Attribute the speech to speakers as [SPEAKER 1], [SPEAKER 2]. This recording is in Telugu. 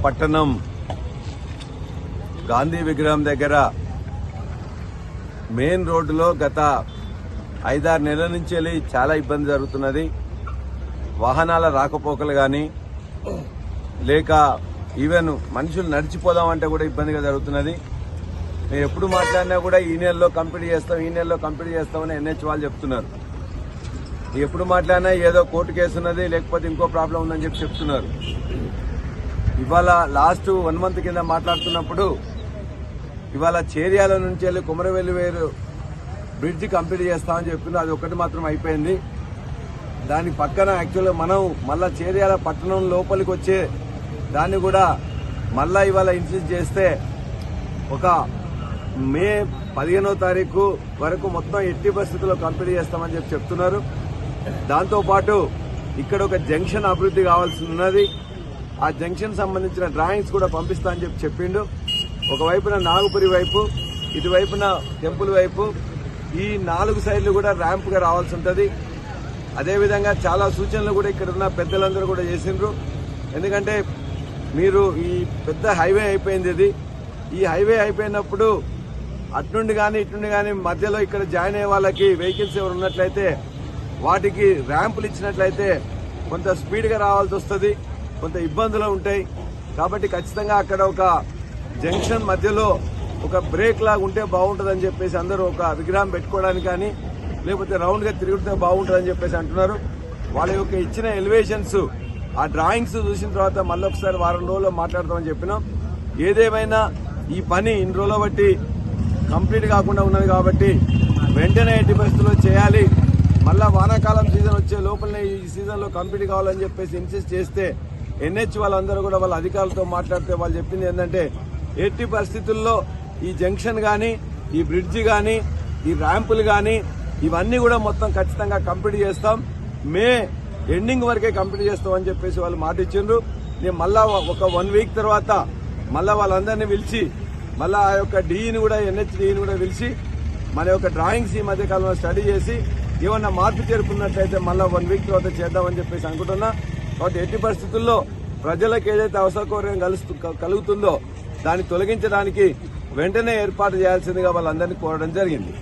[SPEAKER 1] పట్టణం గాంధీ విగ్రహం దగ్గర మెయిన్ రోడ్డులో గత 5-6 నెలల నుంచి చాలా ఇబ్బంది జరుగుతున్నది. వాహనాల రాకపోకలు కానీ లేక ఈవెన్ మనుషులు నడిచిపోదామంటే కూడా ఇబ్బందిగా జరుగుతున్నది. మేము ఎప్పుడు మాట్లాడినా కూడా ఈ నెలలో కంప్లీట్ చేస్తామని NH వాళ్ళు చెప్తున్నారు. ఎప్పుడు మాట్లాడినా ఏదో కోర్టు కేసు ఉన్నది, లేకపోతే ఇంకో ప్రాబ్లం ఉందని చెప్తున్నారు. ఇవాళ లాస్ట్ 1 మంత్ కింద మాట్లాడుతున్నప్పుడు ఇవాళ చేర్యాల నుంచి వెళ్ళి కుమరవెల్లి వేరు బ్రిడ్జి కంప్లీట్ చేస్తామని చెప్పింది. అది ఒకటి మాత్రం అయిపోయింది. దాని పక్కన యాక్చువల్గా మనం మళ్ళా చేర్యాల పట్టణం లోపలికి వచ్చే దాన్ని కూడా మళ్ళా ఇవాళ ఇన్సిస్ట్ చేస్తే ఒక మే 15వ తారీఖు వరకు మొత్తం ఎట్టి పరిస్థితుల్లో కంప్లీట్ చేస్తామని చెప్తున్నారు. దాంతోపాటు ఇక్కడ ఒక జంక్షన్ అభివృద్ధి కావాల్సి ఉన్నది. ఆ జంక్షన్ సంబంధించిన డ్రాయింగ్స్ కూడా పంపిస్తా అని చెప్పిండు. ఒకవైపున నాగపురి వైపు, ఇటువైపున టెంపుల్ వైపు, ఈ 4 సైడ్లు కూడా ర్యాంప్గా రావాల్సి ఉంటుంది. అదేవిధంగా చాలా సూచనలు కూడా ఇక్కడ ఉన్న పెద్దలందరూ కూడా చేసిండ్రు. ఎందుకంటే మీరు ఈ పెద్ద హైవే అయిపోయింది. ఇది ఈ హైవే అయిపోయినప్పుడు అట్నుండి కానీ ఇట్నుండి కానీ మధ్యలో ఇక్కడ జాయిన్ అయ్యే వాళ్ళకి వెహికల్స్ ఎవరు ఉన్నట్లయితే వాటికి ర్యాంపులు ఇచ్చినట్లయితే కొంత స్పీడ్గా రావాల్సి వస్తుంది, కొంత ఇబ్బందులు ఉంటాయి. కాబట్టి ఖచ్చితంగా అక్కడ ఒక జంక్షన్ మధ్యలో ఒక బ్రేక్ లాగా ఉంటే బాగుంటుందని చెప్పేసి అందరూ ఒక విగ్రహం పెట్టుకోవడానికి కానీ లేకపోతే రౌండ్గా తిరుగుతే బాగుంటుందని చెప్పేసి అంటున్నారు. వాళ్ళ యొక్క ఇచ్చిన ఎలివేషన్స్ ఆ డ్రాయింగ్స్ చూసిన తర్వాత మళ్ళీ ఒకసారి వారం రోజుల్లో మాట్లాడతామని చెప్పినాం. ఏదేమైనా ఈ పని ఇన్ని రోజుల బట్టి కంప్లీట్ కాకుండా ఉన్నది కాబట్టి వెంటనే ఎట్టి పరిస్థితుల్లో చేయాలి. మళ్ళా వానాకాలం సీజన్ వచ్చే లోపలనే ఈ సీజన్లో కంప్లీట్ కావాలని చెప్పేసి ఇన్సిస్ట్ చేస్తే NH వాళ్ళందరూ కూడా వాళ్ళ అధికారులతో మాట్లాడితే వాళ్ళు చెప్పింది ఏంటంటే ఎట్టి పరిస్థితుల్లో ఈ జంక్షన్ కానీ, ఈ బ్రిడ్జి కానీ, ఈ ర్యాంపులు కానీ ఇవన్నీ కూడా మొత్తం ఖచ్చితంగా కంప్లీట్ చేస్తాం. మే ఎండింగ్ వరకే కంప్లీట్ చేస్తామని చెప్పేసి వాళ్ళు మాట ఇచ్చిండ్రు. నేను మళ్ళా ఒక 1 వీక్ తర్వాత మళ్ళా వాళ్ళందరినీ పిలిచి మళ్ళా ఆ యొక్క DEని కూడా NH DEని కూడా పిలిచి మన యొక్క డ్రాయింగ్స్ ఈ మధ్య కాలంలో స్టడీ చేసి ఏమన్నా మార్పు చేరుకున్నట్లయితే మళ్ళా 1 వీక్ తర్వాత చేద్దామని చెప్పేసి అనుకుంటున్నా. కాబట్టి ఎట్టి పరిస్థితుల్లో ప్రజలకు ఏదైతే అసౌకర్యం కలుగుతుందో దాన్ని తొలగించడానికి వెంటనే ఏర్పాటు చేయాల్సిందిగా వాళ్ళందరినీ కోరడం జరిగింది.